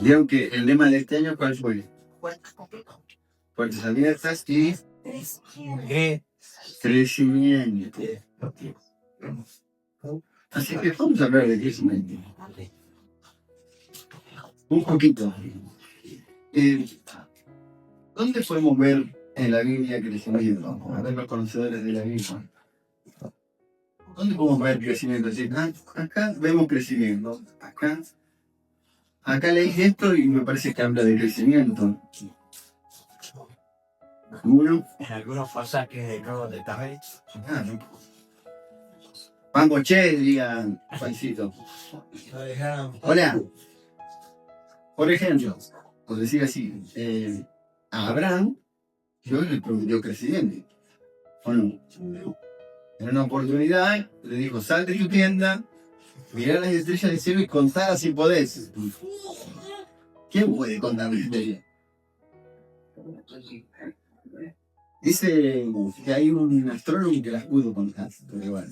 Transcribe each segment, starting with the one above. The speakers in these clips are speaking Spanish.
Vieron que el lema de este año, ¿cuál fue? Puertas abiertas y crecimiento. Así que vamos a hablar de crecimiento. Un poquito. ¿Dónde podemos ver en la Biblia crecimiento? A ver, los conocedores de la Biblia. ¿Dónde podemos ver crecimiento? Es decir, acá vemos crecimiento. Acá leí esto y me parece que habla de crecimiento. ¿Alguno? En algunos pasajes de Nuevo Testamento. Pangoche, diga Juancito. Hola. Por ejemplo, por decir así, a Abraham, Dios le prometió crecimiento. ¿O no? En una oportunidad le dijo, sal de tu tienda, mirá las estrellas del cielo y contá si podés. ¿Quién puede contar las estrellas? Dice que hay un astrónomo que las pudo contar, pero bueno.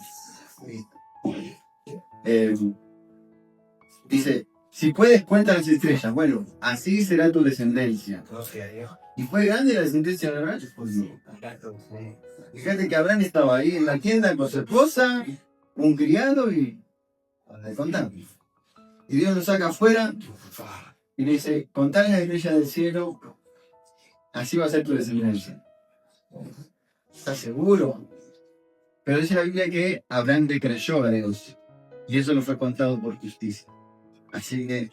Dice, si puedes, cuenta las estrellas. Bueno, así será tu descendencia. ¿Y fue grande la descendencia de Abraham? Pues no. Fíjate que Abraham estaba ahí en la tienda con su esposa, un criado y... contando. Y Dios lo saca afuera y le dice, contá las estrellas del cielo, así va a ser tu descendencia. ¿Estás seguro? Pero dice la Biblia que Abraham le creyó a Dios y eso no fue contado por justicia. Así que,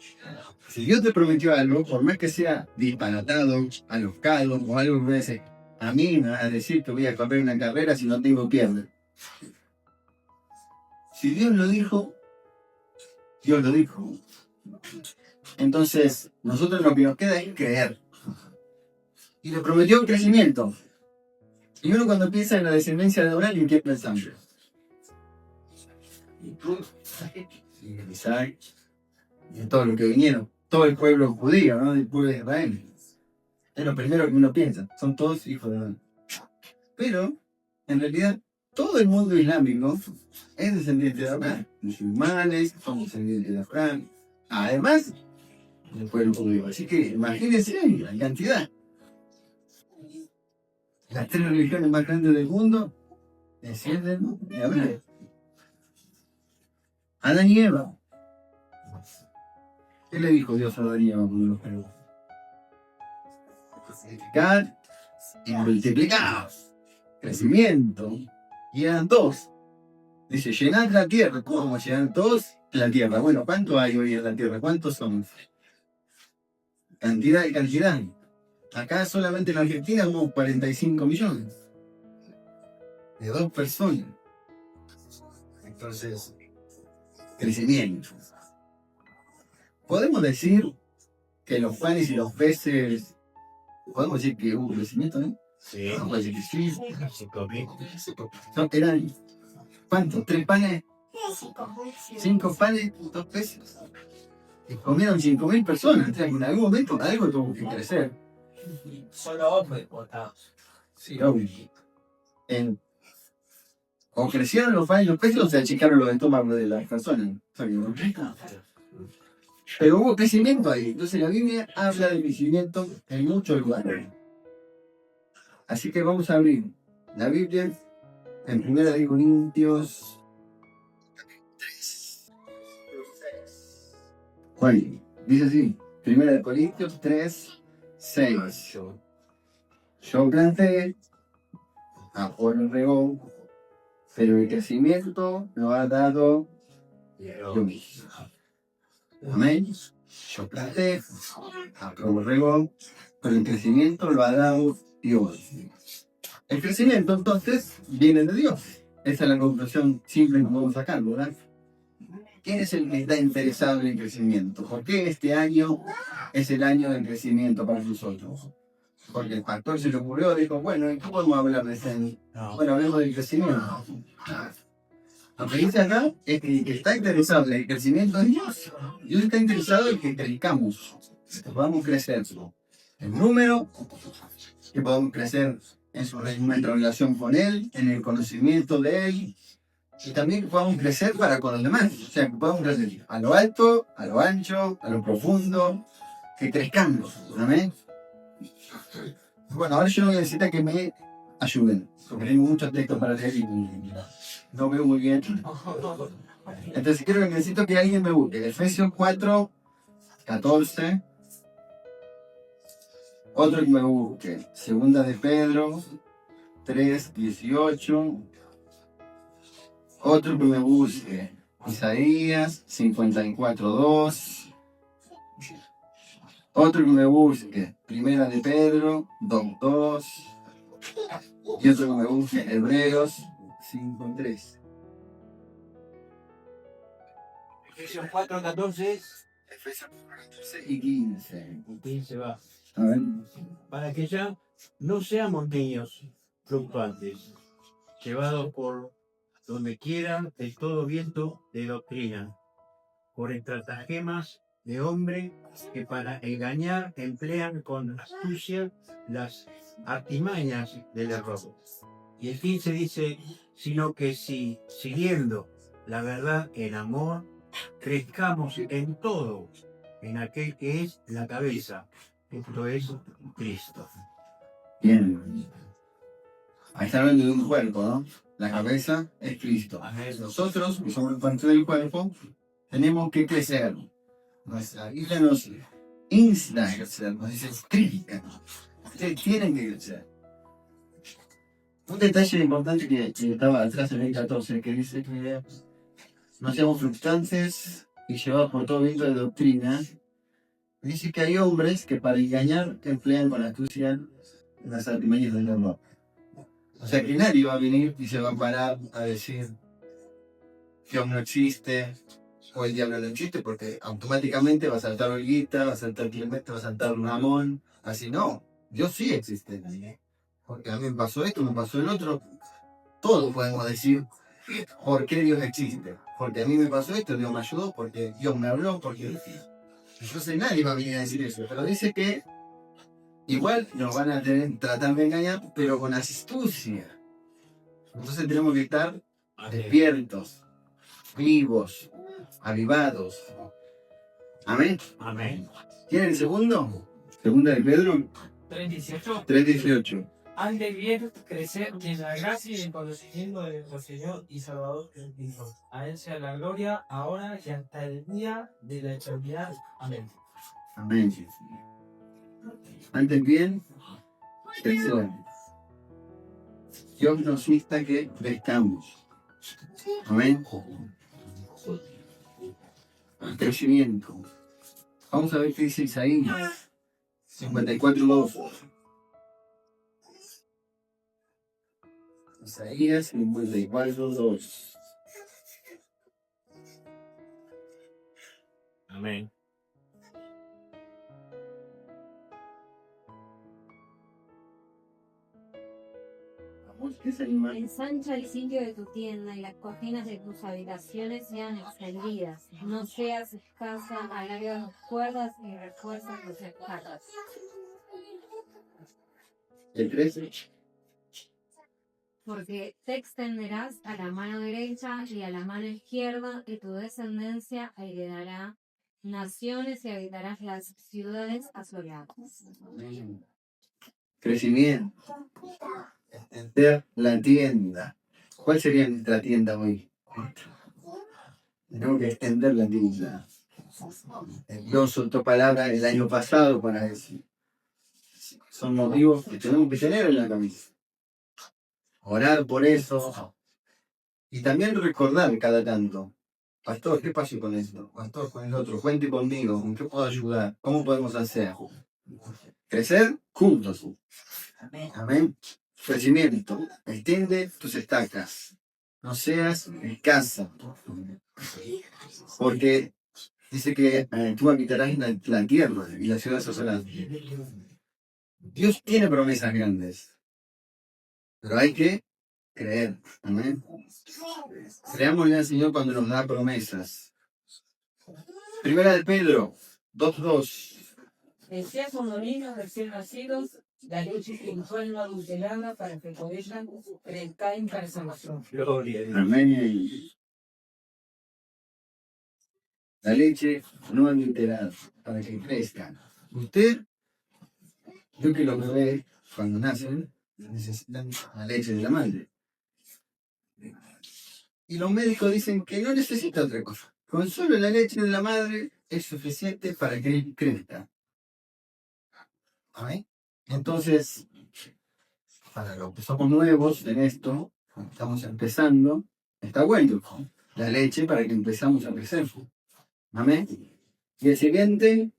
si Dios te prometió algo, por más que sea disparatado, alocado o algo que dice, a mí me va a decir que voy a correr una carrera si no tengo piernas. Si Dios lo dijo, Dios lo dijo. Entonces, nosotros lo que nos queda es creer. Y le prometió un crecimiento. Y uno cuando piensa en la descendencia de Abraham, ¿en qué pensamos? En Isaac, y en todo lo que vinieron, todo el pueblo judío, ¿no? El pueblo de Israel. Es lo primero que uno piensa, son todos hijos de Abraham. Pero, en realidad, todo el mundo islámico es descendiente de Abraham. Musulmanes son descendientes de Abraham. Además, del pueblo judío. Así que imagínense la cantidad. Las 3 religiones más grandes del mundo descienden de Abraham. Adán y Eva. ¿Qué le dijo Dios a Adán y Eva cuando los creó? Multiplicar y multiplicar. Crecimiento. Y eran 2. Dice, llenad la tierra. ¿Cómo llenar todos la tierra? Bueno, ¿cuánto hay hoy en la tierra? ¿Cuántos somos? Cantidad y cantidad. Acá solamente en Argentina somos 45 millones. De 2 personas. Entonces, crecimiento. Podemos decir que los panes y los peces, podemos decir que hubo crecimiento, ¿no? Sí. Podemos decir que sí. 5.000. Eran, ¿cuántos? ¿3 panes? 5 panes, 2 peces. Y comieron 5.000 personas. En algún momento algo tuvo que crecer. Solo hombres votados. Sí, obvio. O crecieron los panes y los peces o se achicaron los estómagos de las personas. Pero hubo crecimiento ahí. Entonces la Biblia habla de crecimiento en muchos lugares. Así que vamos a abrir la Biblia en 1 Corintios 3. Juan, dice así, 1 Corintios 3, 6. Yo planté, Apolo regó, pero el crecimiento lo ha dado Dios. Amén. Yo planté, Apolo regó, pero el crecimiento lo ha dado Dios. El crecimiento entonces viene de Dios. Esa es la conclusión simple que podemos sacar, ¿verdad? ¿Quién es el que está interesado en el crecimiento? ¿Por qué este año es el año del crecimiento para nosotros? Porque el pastor se le ocurrió, dijo, bueno, ¿y cómo podemos hablar de este año? Bueno, hablemos del crecimiento. Lo que dice acá es que el que está interesado en el crecimiento es Dios. Dios está interesado en que crezcamos, que podamos crecer en número, que podamos crecer en nuestra relación con Él, en el conocimiento de Él, y también que podamos crecer para con los demás. O sea, que podamos crecer a lo alto, a lo ancho, a lo profundo, que crezcamos. Amén. Bueno, ahora yo no voy a necesitar que me ayuden, porque tengo muchos textos para leer y no veo muy bien. Entonces creo que necesito que alguien me busque. Efesios 4, 14. Otro que me busque. Segunda de Pedro 3, 18. Otro que me busque. Isaías 54, 2. Otro que me busque. Primera de Pedro 2, 2. Y otro que me busque. Hebreos 5, 3. Efesios 4, 14 Efesios 14 y 15. y 15 va. A ver. Para que ya no seamos niños fluctuantes, llevados por donde quieran el todo viento de doctrina, por estratagemas de hombre que para engañar emplean con astucia las artimañas del error. Y el 15 dice, sino que si siguiendo la verdad en amor, crezcamos en todo, en aquel que es la cabeza, esto es Cristo. Bien. Ahí está hablando de un cuerpo, ¿no? La cabeza es Cristo. Amén. Nosotros, que somos parte del cuerpo, tenemos que crecer. Nuestra Biblia nos insta a crecer, nos dice, crítica. Ustedes tienen que crecer. Un detalle importante que estaba atrás en el 14, que dice que no seamos fluctuantes y llevados por todo viento de doctrina. Dice que hay hombres que para engañar emplean con astucia las artimañas del error. O sea que nadie va a venir y se va a parar a decir que Dios no existe o el diablo no existe, porque automáticamente va a saltar Olguita, va a saltar Clemente, va a saltar Ramón. Así no, Dios sí existe. Porque a mí me pasó esto, me pasó el otro. Todos podemos decir por qué Dios existe. Porque a mí me pasó esto, Dios me ayudó, porque Dios me habló, porque... Entonces nadie va a venir a decir eso. Pero dice que igual nos van a tratar de engañar, pero con astucia. Entonces tenemos que estar despiertos, vivos, avivados. Amén. Amén. ¿Tienen el segundo? Segunda de Pedro 3:18. 3:18. Antes bien crecer en la gracia y en el conocimiento de nuestro Señor y Salvador Jesucristo. A Él sea la gloria, ahora y hasta el día de la eternidad. Amén. Amén. Antes bien, crecer. Dios nos insta que crezcamos. Amén. Crecimiento. Vamos a ver qué dice Isaías 54:2. Isaías 54:2. Amén. Vamos, ¿qué es animal? Ensancha el sitio de tu tienda y las cortinas de tus habitaciones sean extendidas. No seas escasa, alarga tus cuerdas y refuerza tus estacas. El 13. Porque te extenderás a la mano derecha y a la mano izquierda, y tu descendencia heredará naciones y habitarás las ciudades asoladas. Crecimiento. Extender la tienda. ¿Cuál sería nuestra tienda hoy? Tenemos que extender la tienda. Dios soltó palabras el año pasado para eso. Son motivos que tenemos que tener en la camisa. Orar por eso. Y también recordar cada tanto. Pastor, ¿qué pasó con esto? Pastor, con el otro. Cuente conmigo. ¿En qué puedo ayudar? ¿Cómo podemos hacer? Crecer juntos. Amén. Crecimiento. Extiende tus estacas. No seas escasa. Porque dice que tú habitarás en la tierra y la ciudad asoladas. Dios tiene promesas grandes. Pero hay que creer. Amén. Creámosle al Señor cuando nos da promesas. Primera de Pedro 2:2. Sean como niños recién nacidos la leche espiritual no adulterada para que por ella crezcáis para salvación. Gloria a Dios. Amén. La leche no adulterada para que crezcan. Usted, yo que los bebés cuando nacen necesitan la leche de la madre. Y los médicos dicen que no necesita otra cosa. Con solo la leche de la madre es suficiente para que él crezca. ¿Amén? Entonces, para los que somos nuevos en esto, estamos empezando, está bueno la leche para que empezamos a crecer. Amén. Y el siguiente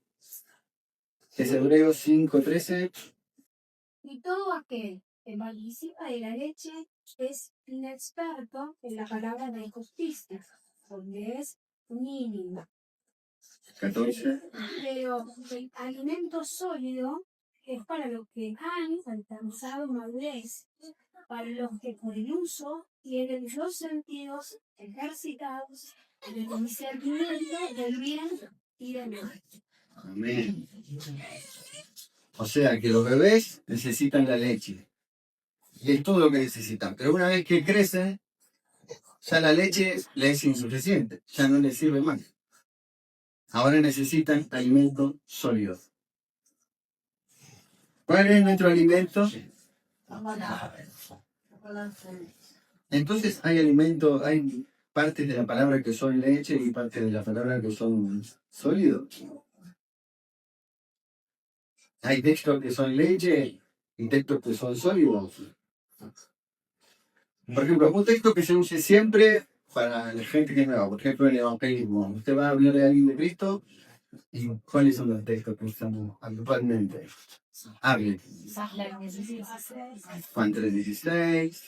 es Hebreos 5:13. Y todo aquel que participa de la leche es inexperto en la palabra de justicia, porque es mínima. 14. Pero el alimento sólido es para los que han alcanzado madurez, para los que por el uso tienen los sentidos ejercitados en el discernimiento del bien y del mal. Amén. O sea que los bebés necesitan la leche. Y es todo lo que necesitan. Pero una vez que crecen, ya la leche les es insuficiente. Ya no les sirve más. Ahora necesitan alimento sólido. ¿Cuál es nuestro alimento? Entonces hay alimentos, hay partes de la palabra que son leche y partes de la palabra que son sólidos. Hay textos que son leche y textos que son sólidos. Por ejemplo, un texto que se use siempre para la gente que es nueva, por ejemplo, el evangelismo. Usted va a hablar de alguien de Cristo y ¿cuáles son los textos que usamos actualmente? Hable. Juan 3:16,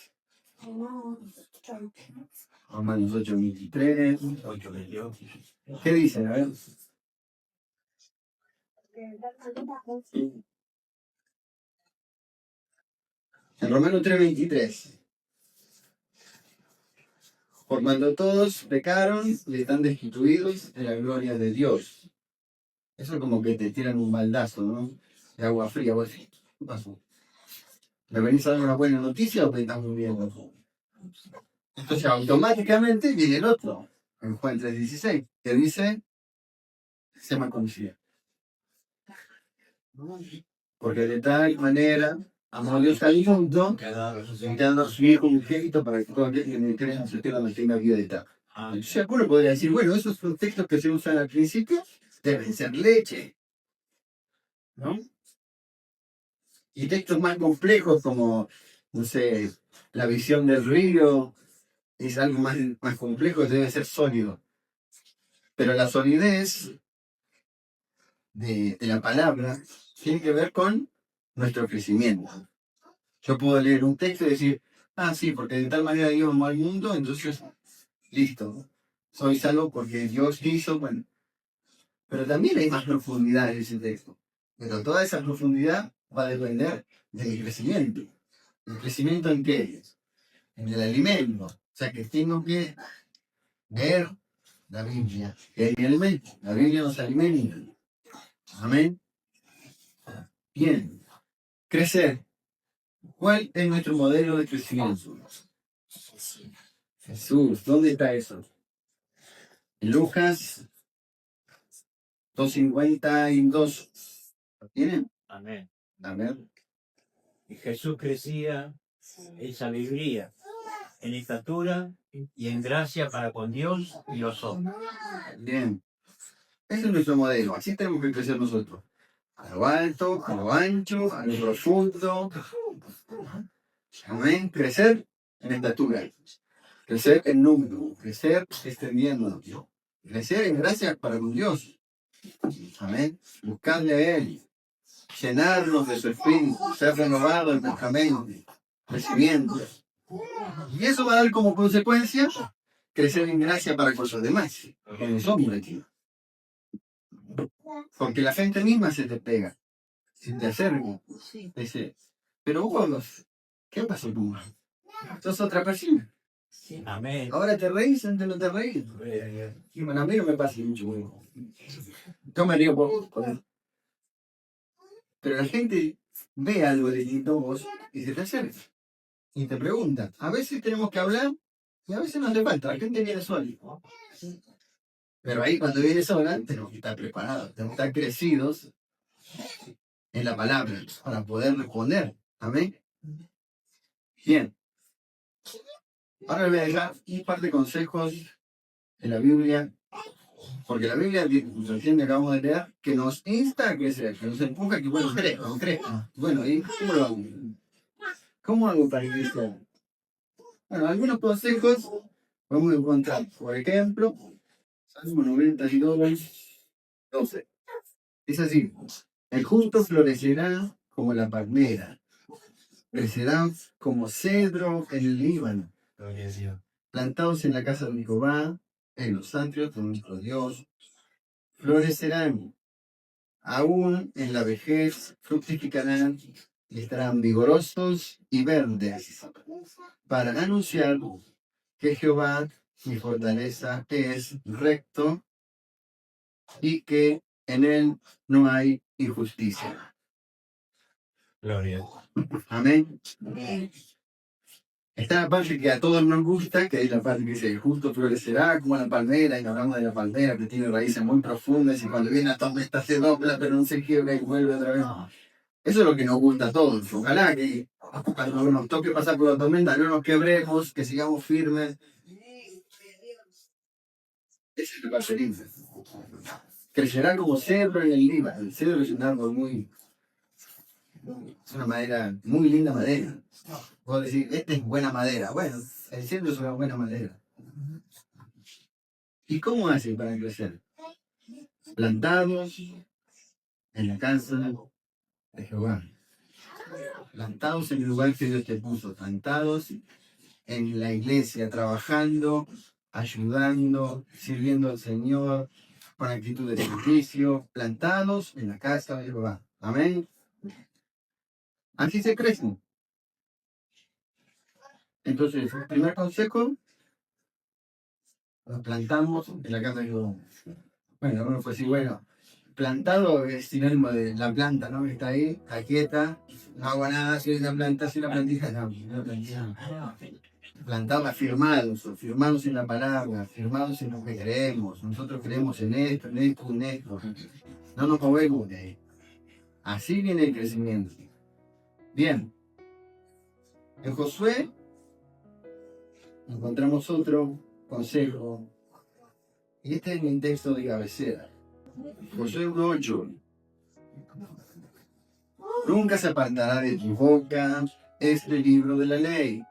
Romanos 8:23. 8:28. ¿Qué dice? A ver. En Romanos 3:23. Por cuando todos pecaron y están destituidos de la gloria de Dios. Eso es como que te tiran un baldazo, ¿no? De agua fría. ¿Vos decís, qué pasó? ¿Me venís a dar una buena noticia o me estás muriendo? Entonces automáticamente viene el otro, en Juan 3:16, que dice, se me conocía. Porque de tal manera amó Dios al mundo, dando a su Hijo unigénito para que todo aquel que en él crea se pierda, mas tenga vida eterna. Entonces alguno podría decir, bueno, esos son textos que se usan al principio, deben ser leche, ¿no? Y textos más complejos como, no sé, la visión del río, es algo más complejo, debe ser sólido. Pero la solidez de la palabra tiene que ver con nuestro crecimiento. Yo puedo leer un texto y decir, ah, sí, porque de tal manera Dios amó al mundo, entonces, listo, soy salvo porque Dios quiso, bueno. Pero también hay más profundidad en ese texto. Pero toda esa profundidad va a depender de mi crecimiento. ¿El crecimiento en qué es? En el alimento. O sea, que tengo que ver la Biblia, que es mi alimento. La Biblia nos alimenta. Amén. Bien. Crecer. ¿Cuál es nuestro modelo de crecimiento? Jesús. ¿Dónde está eso? En Lucas 2:52. ¿Lo tienen? Amén. Amén. Y Jesús crecía en sabiduría, en estatura y en gracia para con Dios y los hombres. Bien. Ese es nuestro modelo. Así tenemos que crecer nosotros. A lo alto, a lo ancho, a lo profundo. Amén. Crecer en estatura. Crecer en número. Crecer extendiéndonos. Crecer en gracia para con Dios. Amén. Buscarle a Él. Llenarnos de su espíritu. Ser renovados en nuestra mente. Recibimiento. Y eso va a dar como consecuencia crecer en gracia para con los demás. En el hombre aquí. Porque la gente misma se te pega. Se te acerca. Dice, pero vos, ¿qué pasó tú? Sos otra persona. Amén. Ahora te reís, antes no te reís. Y bueno, a mí no me pasa mucho. Yo me río por él. Pero la gente ve algo distinto vos y se te acerca. Y te pregunta. A veces tenemos que hablar y a veces no hace falta. La gente viene sola. Pero ahí cuando viene sola tenemos que estar preparados, tenemos que estar crecidos en la palabra para poder responder. Amén. Bien. Ahora les voy a dejar un par de consejos en la Biblia, porque la Biblia, recién acabamos de leer, que nos insta a crecer, que nos empuja a que, bueno, crezca. Bueno, ¿y cómo lo hago? ¿Cómo hago para crecer? Bueno, algunos consejos vamos a encontrar. Por ejemplo, Salmo 92, 12. Es así. El justo florecerá como la palmera, crecerá como cedro en el Líbano, plantados en la casa de Jehová, en los atrios de nuestro Dios, florecerán, aún en la vejez fructificarán y estarán vigorosos y verdes, para anunciar que Jehová, mi fortaleza, es recto y que en él no hay injusticia. Gloria. Amén. Está la parte que a todos nos gusta, que es la parte que dice, el justo florecerá como la palmera, y hablamos de la palmera que tiene raíces muy profundas, y cuando viene la tormenta se dobla, pero no se quiebra y vuelve otra vez. Eso es lo que nos gusta a todos. Ojalá que cuando nos toque pasar por la tormenta no nos quebremos, que sigamos firmes. Esa es la parte linda. Crecerá como cedro en el Líbano. El cedro es un árbol es una madera, muy linda madera. Vos decís, esta es buena madera. Bueno, el cedro es una buena madera. ¿Y cómo hace para crecer? Plantados en la casa de Jehová. Plantados en el lugar que Dios te puso. Plantados en la iglesia, trabajando, ayudando, sirviendo al Señor, con actitud de servicio. Plantados en la casa de Jehová. Amén. Así se crecen. Entonces, el primer consejo, nos plantamos en la casa de Jehová. Bueno, uno fue así, bueno, plantado es sinónimo de la planta, ¿no? Que está ahí, está quieta, no hago nada, si es la planta, si la plantija, no, la plantija. Plantado, firmados en la palabra, firmados en lo que queremos. Nosotros creemos en esto, en esto, en esto. No nos movemos de ahí. Así viene el crecimiento. Bien. En Josué encontramos otro consejo. Y este es mi texto de cabecera. Josué 1:8. Nunca se apartará de tu boca este libro de la ley,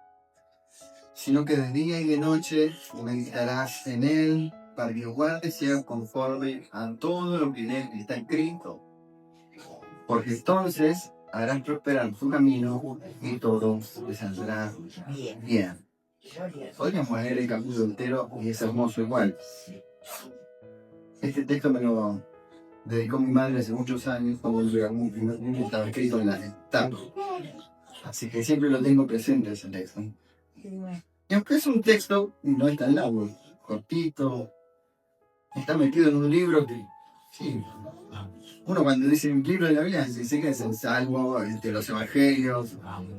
sino que de día y de noche meditarás en él, para que guardes sea conforme a todo lo que en él está escrito. Porque entonces harás prosperar tu camino y todo te saldrá bien. Podríamos poner el capítulo entero y es hermoso igual. Este texto me lo dedicó mi madre hace muchos años, cuando estaba escrito en la tapa. Así que siempre lo tengo presente ese texto. Y aunque es un texto, no es tan largo, cortito, está metido en un libro que, sí, uno cuando dice un libro de la Biblia, dice que es el Salmo, los Evangelios,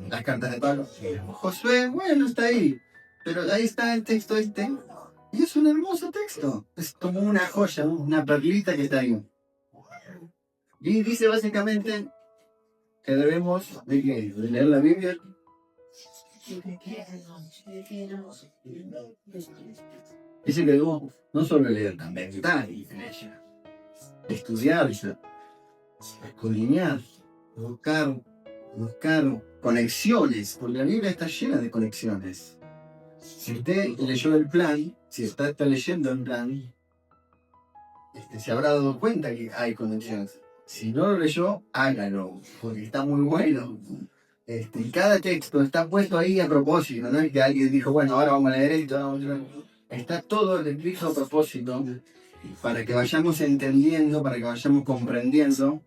las cartas de Pablo. Josué, bueno, está ahí, pero ahí está el texto este, y es un hermoso texto, es como una joya, una perlita que está ahí. Y dice básicamente que debemos de leer la Biblia. Dice que debemos no solo leer, también meditar en ella, estudiarla, escudriñar, buscar conexiones, porque la Biblia está llena de conexiones. Si usted leyó el plan, si está leyendo el plan, se habrá dado cuenta que hay conexiones. Si no lo leyó, hágalo, porque está muy bueno. Cada texto está puesto ahí a propósito, no es que alguien dijo, bueno, ahora vamos a leer esto. Está todo escrito a propósito, para que vayamos entendiendo, para que vayamos comprendiendo,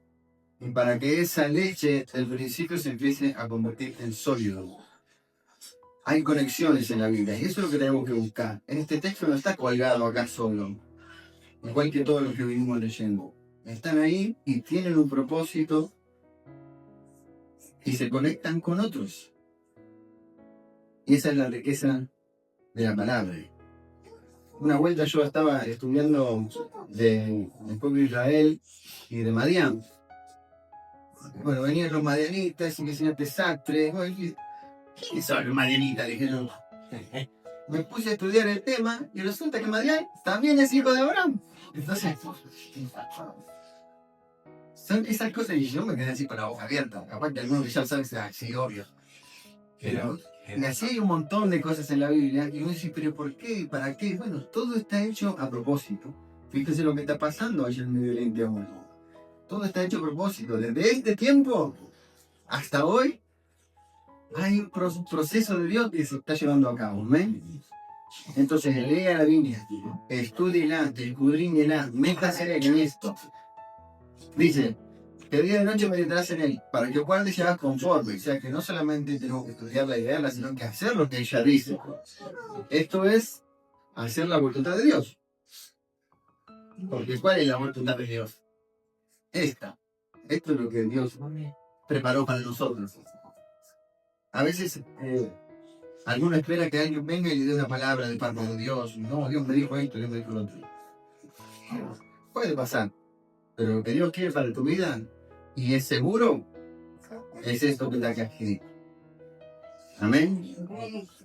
y para que esa leche del principio se empiece a convertir en sólido. Hay conexiones en la Biblia, y eso es lo que tenemos que buscar. Este texto no está colgado acá solo, igual que todo lo que venimos leyendo. Están ahí y tienen un propósito y se conectan con otros. Y esa es la riqueza de la palabra. Una vuelta yo estaba estudiando del pueblo de Israel y de Madián. Bueno, venían los madianitas y que señor desastre. ¿Quiénes son los madianitas? Dije yo. Me puse a estudiar el tema y resulta que Madián también es hijo de Abraham. Entonces, son esas cosas y yo me quedé así con la boca abierta. Capaz que algunos ya saben, sí, obvio. Pero y así hay un montón de cosas en la Biblia y uno dice, pero ¿por qué? ¿Para qué? Bueno, todo está hecho a propósito. Fíjese lo que está pasando allá en Medio Oriente ahora. Todo está hecho a propósito. Desde este tiempo hasta hoy hay un proceso de Dios que se está llevando a cabo. ¿Ven? Entonces, lea la Biblia, estúdiela, escudriñela, métase en esto. Dice, que día y noche meditarás en él, para que guardes y hagas conforme. O sea, que no solamente tenemos que estudiarla y leerla, sino que hacer lo que ella dice. Esto es hacer la voluntad de Dios. Porque ¿cuál es la voluntad de Dios? Esta. Esto es lo que Dios preparó para nosotros. A veces alguno espera que alguien venga y le dé una palabra de parte de Dios. No, Dios me dijo esto, Dios me dijo lo otro. Puede pasar. Pero lo que Dios quiere para tu vida, y es seguro, es esto que está aquí escrito. Amén.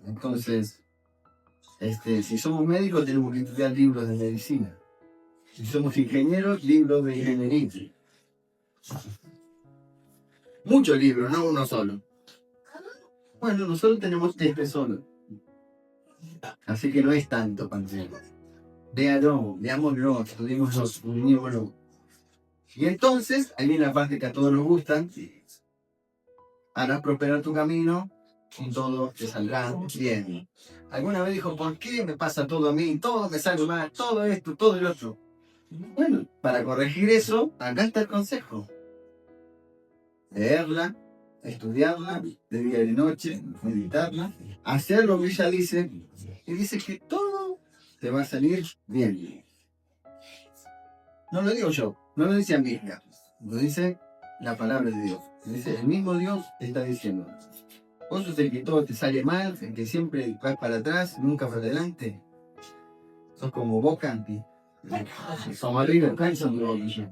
Entonces, si somos médicos, tenemos que estudiar libros de medicina. Si somos ingenieros, libros de ingeniería. Muchos libros, no uno solo. Bueno, nosotros tenemos este solo. Así que no es tanto para nosotros. Véalo, veámoslo, estudiémoslo. Y entonces, ahí viene la parte que a todos nos gusta. Harás prosperar tu camino y todo te saldrá bien. Alguna vez dijo, ¿por qué me pasa todo a mí? Todo me sale mal, todo esto, todo el otro. Bueno, para corregir eso, acá está el consejo. Leerla, estudiarla, de día y de noche, meditarla, hacer lo que ella dice, y dice que todo te va a salir bien. No lo digo yo, no lo dice Amiga, lo dice la palabra de Dios. Lo dice el mismo Dios te está diciendo. Vos sos el que todo te sale mal, el que siempre vas para atrás, nunca para adelante. Sos como Boca, somos arriba, cansan de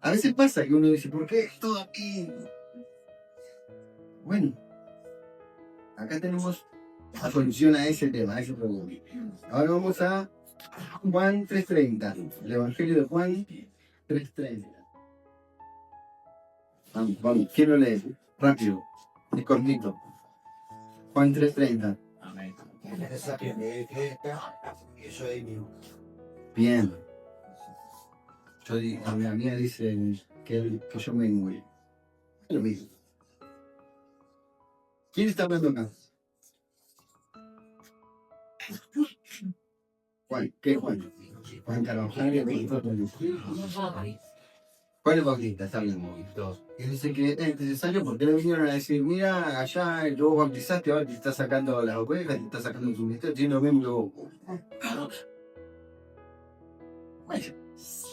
A veces pasa que uno dice, ¿por qué todo aquí? Bueno, acá tenemos la solución a ese tema, a ese problema. Ahora vamos a Juan 3:30, el Evangelio de Juan 3:30. Vamos, ¿quién lo lee? Rápido, es cortito. Juan 3:30. Amén. Bien. A mi amiga dice que yo me muero. Es lo mismo. ¿Quién está hablando acá? Juan, ¿qué Juan? Juan Carvajal. ¿Cuál es Bautista? Está hablando. Y dice que es necesario porque le vinieron a decir, mira, allá vos bautizaste, ahora te está sacando las ovejas, te está sacando su ministerio, tiene los mismos. Bueno,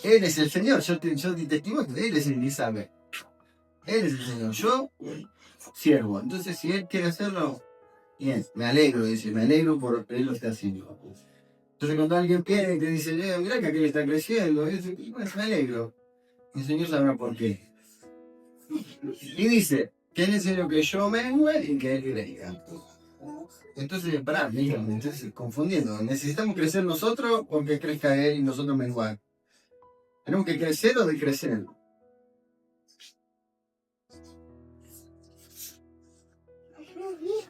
Él es el Señor, yo te testimonio, Él es el que sabe. Él es el Señor, yo, siervo. Entonces, si Él quiere hacerlo, bien, me alegro, dice, me alegro por Él lo está haciendo. Entonces, cuando alguien viene y te dice, mira que aquel está creciendo, bueno, me alegro. El Señor sabrá por qué. Y dice, que es necesario que yo mengue y que Él crezca. Entonces, entonces confundiendo, ¿necesitamos crecer nosotros o que crezca Él y nosotros menguar? ¿Tenemos que crecer o decrecer?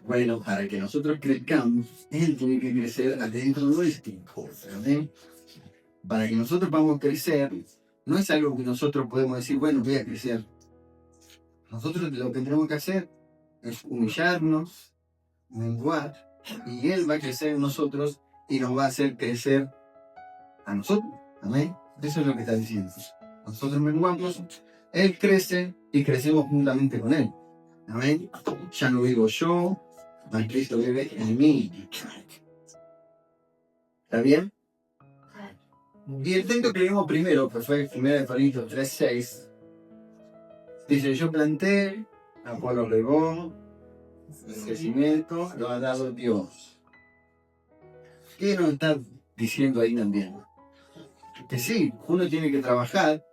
Bueno, para que nosotros crezcamos, Él tiene que crecer adentro nuestro. ¿Sí? Para que nosotros podamos crecer, no es algo que nosotros podemos decir, bueno, voy a crecer. Nosotros lo que tenemos que hacer es humillarnos, menguar, y Él va a crecer en nosotros y nos va a hacer crecer a nosotros. Amén. Eso es lo que está diciendo. Nosotros menguamos, Él crece y crecemos juntamente con Él. Amén. Ya no vivo yo, mas Cristo vive en mí. ¿Está bien? Y el texto que vimos primero, que fue 1 Corintios 3:6, Dice, yo planté, Apolo regó, el crecimiento lo ha dado Dios. ¿Qué nos está diciendo ahí también? Que sí, uno tiene que trabajar,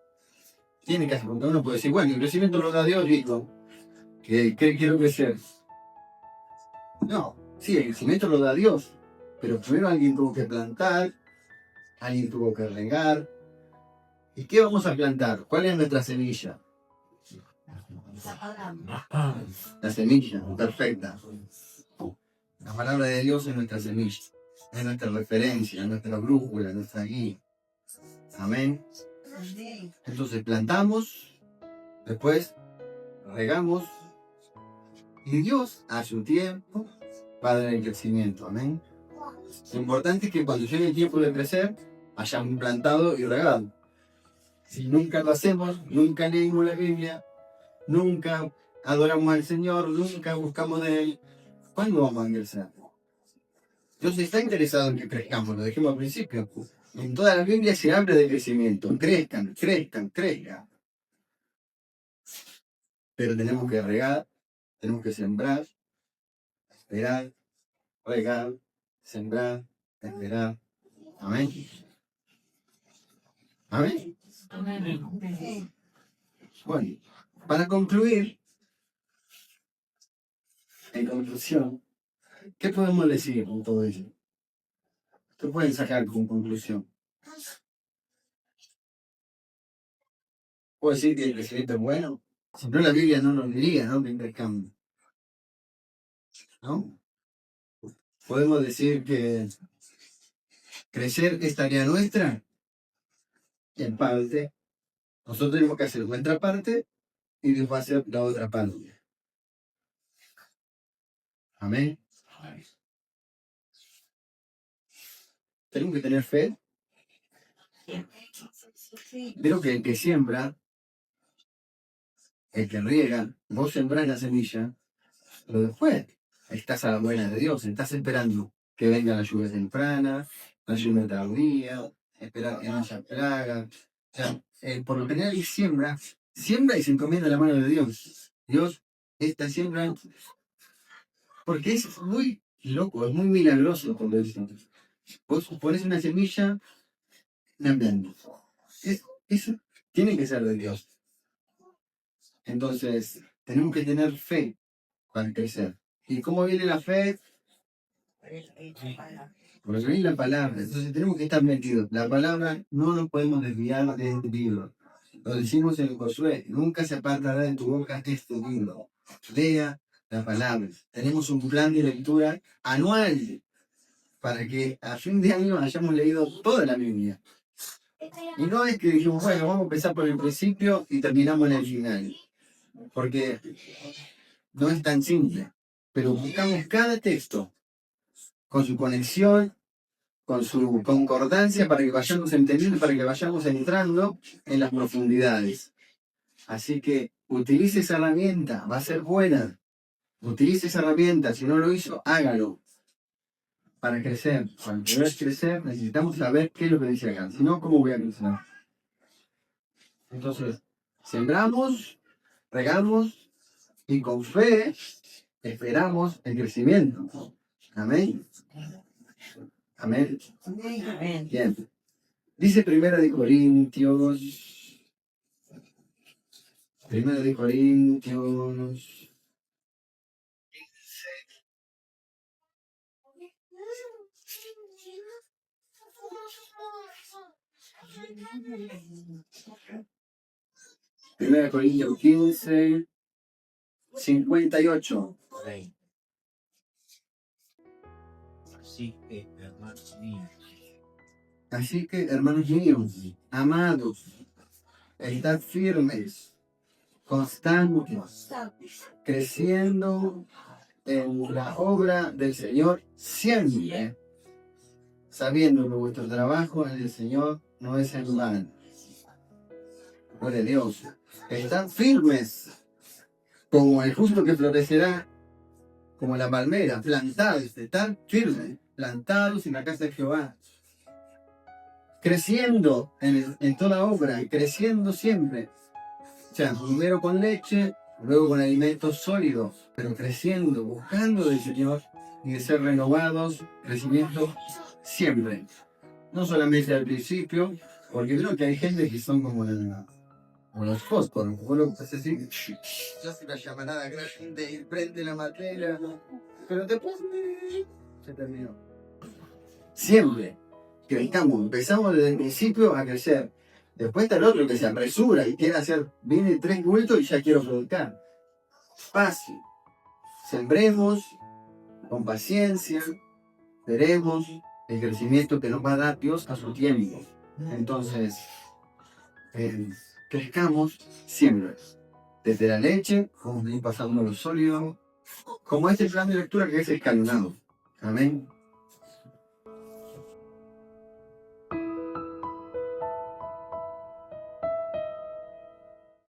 tiene que hacer, porque uno puede decir, bueno, el crecimiento lo da Dios, listo, que quiero crecer. No, sí, el crecimiento lo da Dios, pero primero alguien tuvo que plantar, alguien tuvo que regar. ¿Y qué vamos a plantar? ¿Cuál es nuestra semilla? La semilla, perfecta. La palabra de Dios es nuestra semilla, es nuestra referencia, es nuestra brújula, nuestra guía. Amén. Entonces plantamos, después regamos, y Dios a su tiempo va a dar el crecimiento. Amén. Lo importante es que cuando llegue el tiempo de crecer, hayamos plantado y regado. Si nunca lo hacemos, nunca leímos la Biblia, nunca adoramos al Señor, nunca buscamos de Él, ¿cuándo vamos a crecer? Dios está interesado en que crezcamos, lo dijimos al principio. En toda la Biblia se habla de crecimiento. Crezcan, crezcan, crezcan. Pero tenemos que regar, tenemos que sembrar, esperar, regar, sembrar, esperar. Amén. Amén. Bueno, para concluir, en conclusión, ¿qué podemos decir con todo eso? ¿Qué pueden sacar con conclusión? ¿Puedo decir que el crecimiento es bueno? Si no, la Biblia no nos diría, ¿no? Que intercambio. ¿No? Podemos decir que crecer es tarea nuestra, en parte. Nosotros tenemos que hacer nuestra parte y Dios va a hacer la otra parte. Amén. Tenemos que tener fe. Creo que el que siembra, el que riega, vos sembrás la semilla, pero después estás a la buena de Dios, estás esperando que venga la lluvia temprana, la lluvia tardía, esperar que no haya plagas. O sea, por lo general siembra y se encomienda a la mano de Dios. Dios, esta siembra, porque es muy loco, es muy milagroso todo eso. Vos pones una semilla, cambiando. Eso tiene que ser de Dios. Entonces, tenemos que tener fe para crecer. ¿Y cómo viene la fe? Porque viene la palabra. Entonces, tenemos que estar metidos. La palabra no nos podemos desviar de este libro. Lo decimos en Josué: nunca se apartará de tu boca este libro. Lea la palabra. Tenemos un plan de lectura anual para que a fin de año hayamos leído toda la Biblia. Y no es que dijimos, bueno, vamos a empezar por el principio y terminamos en el final. Porque no es tan simple. Pero buscamos cada texto con su conexión, con su concordancia, para que vayamos entendiendo, para que vayamos entrando en las profundidades. Así que utilice esa herramienta, va a ser buena. Utilice esa herramienta, si no lo hizo, hágalo. Para crecer. Para poder crecer necesitamos saber qué es lo que dice acá. Si no, ¿cómo voy a crecer? Entonces, sembramos, regamos y con fe esperamos el crecimiento. Amén. Amén. Bien. Dice Primera de Corintios. Primera de Corintios. Primera de Corintios 15, 58. Así que, hermanos míos, amados, estad firmes, constantes, creciendo en la obra del Señor siempre, sabiendo que vuestro trabajo en el Señor no es en vano. Gloria a Dios. Estad firmes, como el justo que florecerá, como la palmera, plantados, estad firmes, plantados en la casa de Jehová, creciendo en toda obra, creciendo siempre, sea, primero con leche, luego con alimentos sólidos, pero creciendo, buscando del Señor y de ser renovados, crecimiento siempre. No solamente al principio, porque creo que hay gente que son como los fósforos. Vos lo haces así, se hace una llamarada grande y prende la materia, pero después se terminó. Siempre crezcamos, empezamos desde el principio a crecer. Después está el otro que se apresura y quiere hacer, viene 3 vueltos y ya quiero producir. Fácil. Sembremos con paciencia, veremos el crecimiento que nos va a dar Dios a su tiempo. Entonces, crezcamos siempre. Desde la leche, vamos a ir pasando a lo sólido, como este plan de lectura que es escalonado. Amén.